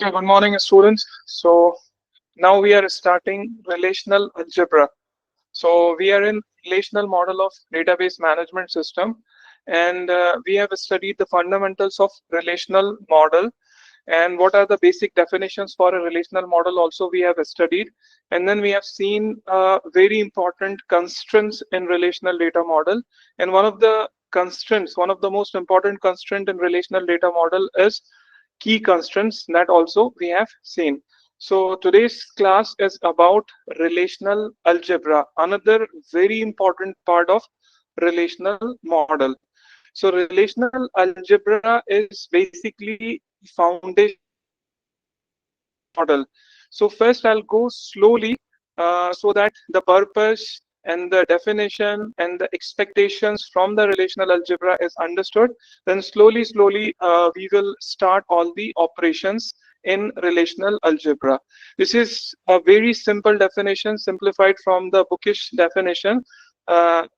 Okay, good morning, students. So now we are starting relational algebra. So we are in relational model of database management system, and we have studied the fundamentals of relational model and what are the basic definitions for a relational model also we have studied. And then we have seen very important constraints in relational data model. And one of the constraints, one of the most important constraint in relational data model is key constraints that also we have seen. So today's class is about relational algebra, another very important part of relational model. So relational algebra is basically foundation model. So first I'll go slowly so that the purpose and the definition and the expectations from the relational algebra is understood. Then slowly we will start all the operations in relational algebra. This is a very simple definition, simplified from the bookish definition.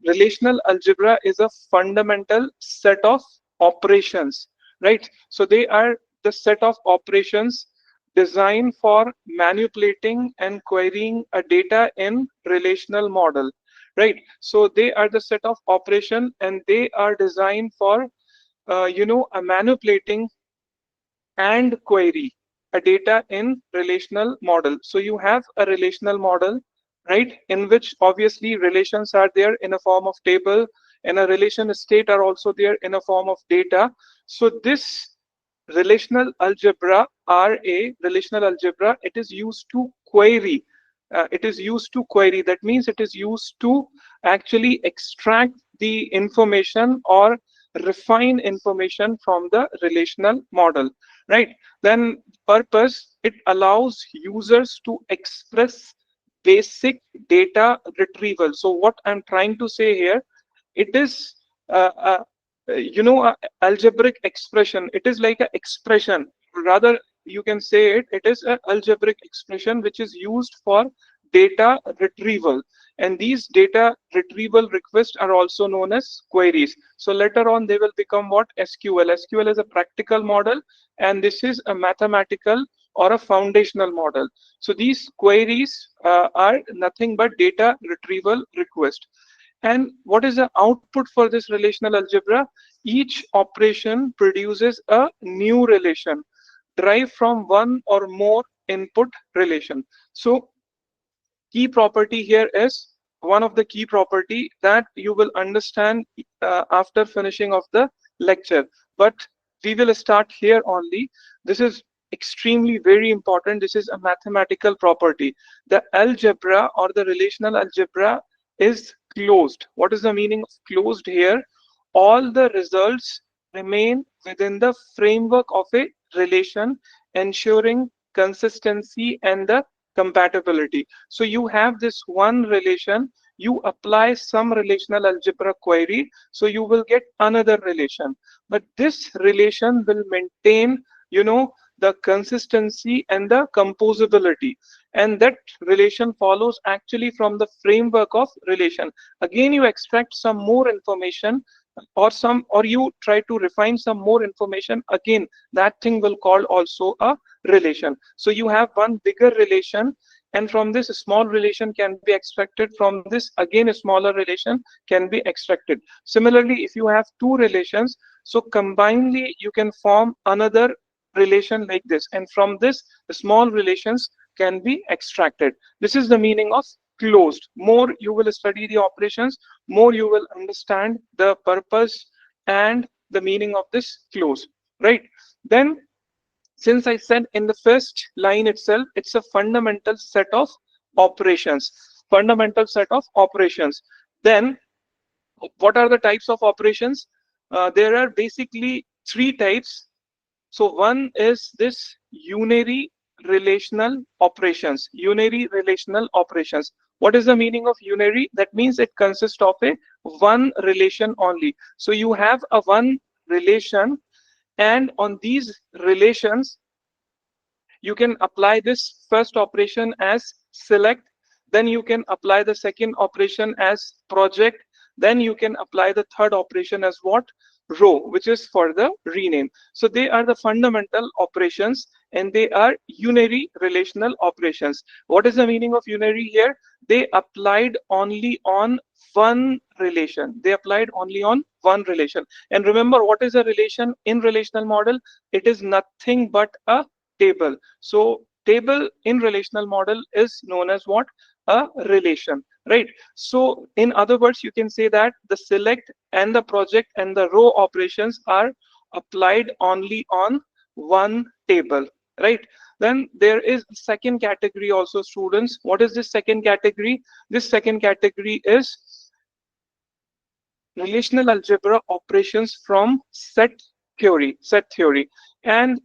Relational algebra is a fundamental set of operations, right? So they are the set of operations designed for manipulating and querying a data in relational model, right? So they are the set of operation and they are designed for a manipulating and query a data in relational model. So you have a relational model, right, in which obviously relations are there in a form of table, and a relation state are also there in a form of data. So this relational algebra, relational algebra, it is used to query. It is used to query. That means it is used to actually extract the information or refine information from the relational model, right? Then purpose, it allows users to express basic data retrieval. So what I'm trying to say here, it is algebraic expression. It is like an expression, rather you can say it is an algebraic expression which is used for data retrieval, and these data retrieval requests are also known as queries. So later on they will become what? SQL is a practical model, and this is a mathematical or a foundational model. So these queries are nothing but data retrieval request. And what is the output for this relational algebra? Each operation produces a new relation derived from one or more input relation. So key property here is one of the key property that you will understand after finishing of the lecture. But we will start here only. This is extremely very important. This is a mathematical property. The algebra or the relational algebra is closed. What is the meaning of closed here? All the results remain within the framework of a relation, ensuring consistency and the compatibility. So you have this one relation, you apply some relational algebra query, so you will get another relation. But this relation will maintain, the consistency and the composability. And that relation follows actually from the framework of relation. Again, you extract some more information or you try to refine some more information. Again, that thing will call also a relation. So you have one bigger relation, and from this small relation can be extracted. From this again a smaller relation can be extracted. Similarly, if you have two relations, so combinedly you can form another relation like this, and from this the small relations can be extracted. This is the meaning of closed. More you will study the operations, more you will understand the purpose and the meaning of this close, right? Then, since I said in the first line itself, it's a fundamental set of operations. Fundamental set of operations. Then, what are the types of operations? There are basically three types. So one is this unary relational operations. Unary relational operations. What is the meaning of unary? That means it consists of a one relation only. So you have a one relation, and on these relations you can apply this first operation as select, then you can apply the second operation as project, then you can apply the third operation as what? row, which is for the rename. So they are the fundamental operations, and they are unary relational operations. What is the meaning of unary here? They applied only on one relation. They applied only on one relation. And remember, what is a relation in relational model? It is nothing but a table. So table in relational model is known as what? A relation, right? So in other words, you can say that the select and the project and the row operations are applied only on one table, right? Then there is a second category also, students. What is this second category? This second category is relational algebra operations from set theory. And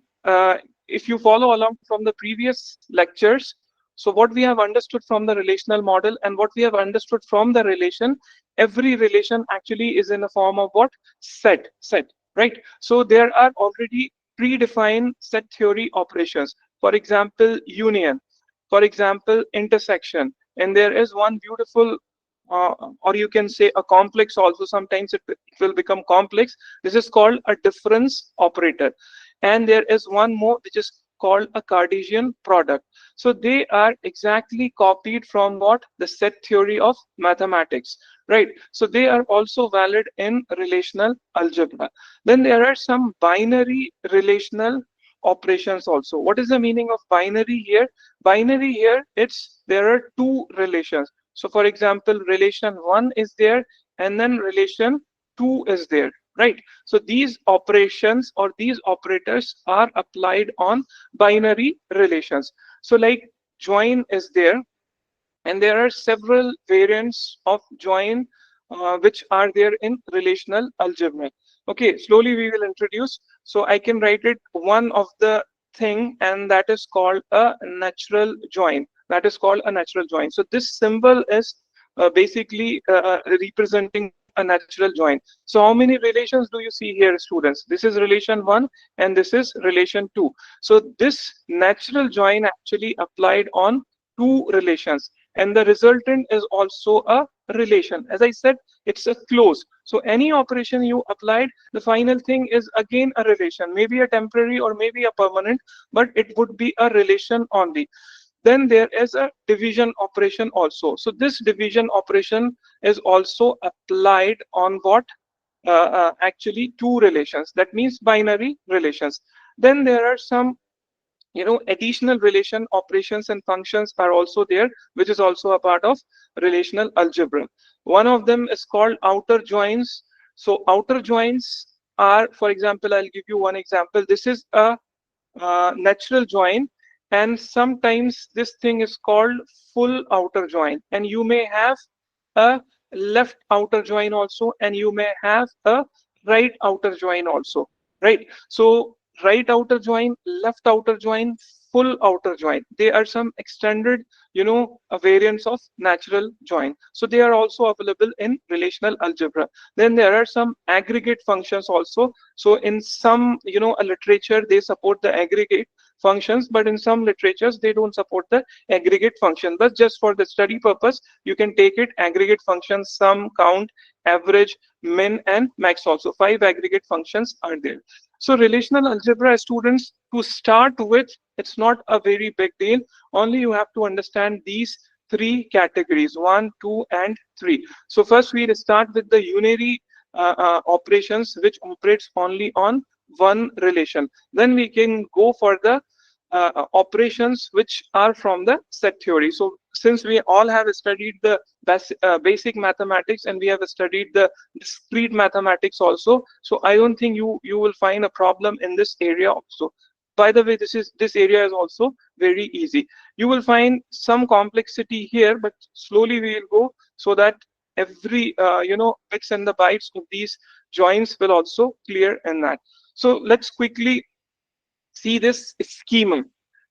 if you follow along from the previous lectures, so what we have understood from the relational model and what we have understood from the relation, every relation actually is in a form of what? Set, right? So there are already predefined set theory operations. For example, union, for example, intersection. And there is one beautiful, or you can say a complex also. Sometimes it will become complex. This is called a difference operator. And there is one more which is called a Cartesian product. So they are exactly copied from what? The set theory of mathematics, right? So they are also valid in relational algebra. Then there are some binary relational operations also. What is the meaning of binary here? Binary here, it's there are two relations. So for example, relation 1 is there, and then relation 2 is there, right? So these operations or these operators are applied on binary relations. So like join is there, and there are several variants of join which are there in relational algebra. Okay, slowly we will introduce. So I can write it one of the thing, and that is called a natural join. That is called a natural join. So this symbol is basically representing a natural join. So how many relations do you see here, students? This is relation 1 and this is relation 2. So this natural join actually applied on two relations, and the resultant is also a relation. As I said, it's a close. So any operation you applied, the final thing is again a relation, maybe a temporary or maybe a permanent, but it would be a relation only. Then there is a division operation also. So this division operation is also applied on what? Actually two relations. That means binary relations. Then there are some, additional relation operations and functions are also there, which is also a part of relational algebra. One of them is called outer joins. So outer joins are, for example, I'll give you one example. This is a natural join, and sometimes this thing is called full outer join, and you may have a left outer join also, and you may have a right outer join also, right? So right outer join, left outer join, full outer join, they are some extended, variants of natural join. So they are also available in relational algebra. Then there are some aggregate functions also. So in some, a literature, they support the aggregate functions, but in some literatures they don't support the aggregate function. But just for the study purpose, you can take it aggregate functions: sum, count, average, min, and max. Also 5 aggregate functions are there. So relational algebra, students, to start with, it's not a very big deal. Only you have to understand these three categories: 1, 2, and 3. So first we'll start with the unary operations, which operates only on one relation. Then we can go for the operations which are from the set theory. So since we all have studied the basic mathematics, and we have studied the discrete mathematics also, so I don't think you will find a problem in this area also. By the way, this area is also very easy. You will find some complexity here, but slowly we will go, so that every bits and the bytes of these joins will also clear in that. So let's quickly see this schema,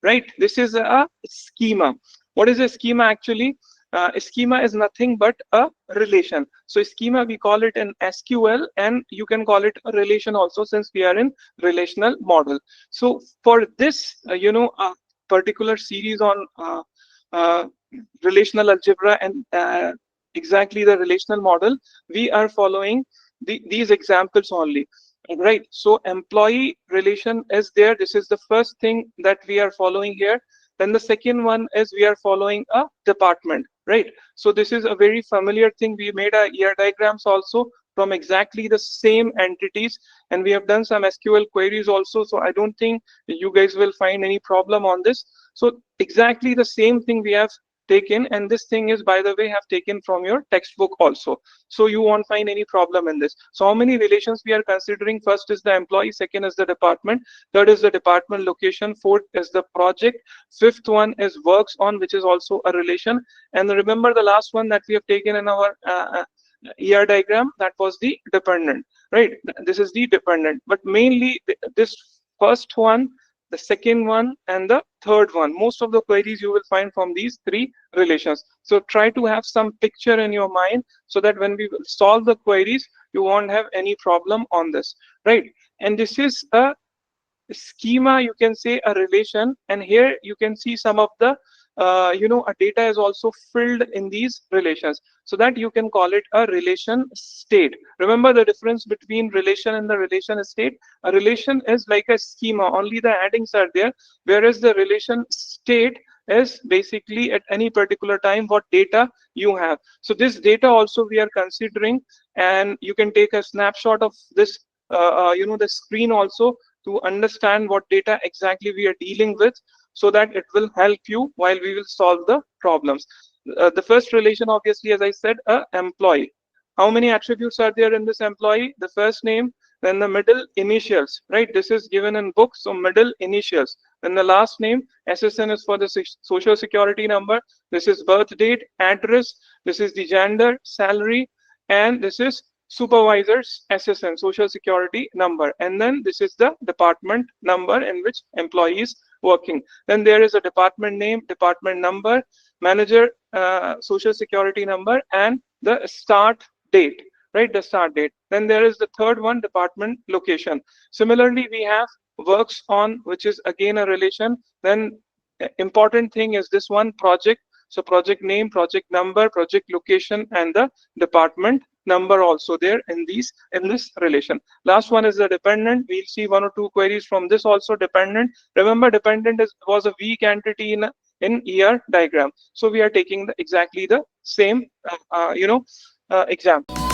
right? This is a schema. What is a schema actually? A schema is nothing but a relation. So schema, we call it an SQL, and you can call it a relation also, since we are in relational model. So for this, a particular series on uh, relational algebra and exactly the relational model, we are following these examples only, right? So employee relation is there. This is the first thing that we are following here. Then the second one is we are following a department, right? So this is a very familiar thing. We made a ER diagrams also from exactly the same entities, and we have done some SQL queries also. So I don't think you guys will find any problem on this. So exactly the same thing we have taken, and this thing is, by the way, have taken from your textbook also. So you won't find any problem in this. So how many relations we are considering? First is the employee, second is the department, third is the department location, fourth is the project, fifth one is works on, which is also a relation. And remember the last one that we have taken in our ER diagram, that was the dependent, right? This is the dependent, but mainly this first one, the second one, and the third one, most of the queries you will find from these three relations. So try to have some picture in your mind so that when we will solve the queries, you won't have any problem on this, right? And this is a schema, you can say a relation, and here you can see some of the a data is also filled in these relations, so that you can call it a relation state. Remember the difference between relation and the relation state. A relation is like a schema, only the addings are there, whereas the relation state is basically at any particular time what data you have. So this data also we are considering, and you can take a snapshot of this the screen also, to understand what data exactly we are dealing with, so that it will help you while we will solve the problems. The first relation, obviously, as I said, a employee. How many attributes are there in this employee? The first name, then the middle initials, right? This is given in book, so middle initials. Then the last name, SSN is for the social security number. This is birth date, address. This is the gender, salary, and this is supervisor's SSN, social security number. And then this is the department number in which employee is working. Then there is a department name, department number, manager, social security number, and the start date, right? The start date. Then there is the third one, department location. Similarly, we have works on, which is again a relation. Then important thing is this one, project. So project name, project number, project location, and the department number also there in this relation. Last one is the dependent. We'll see one or two queries from this also. Dependent. Remember, dependent was a weak entity in ER diagram. So we are taking exactly the same example.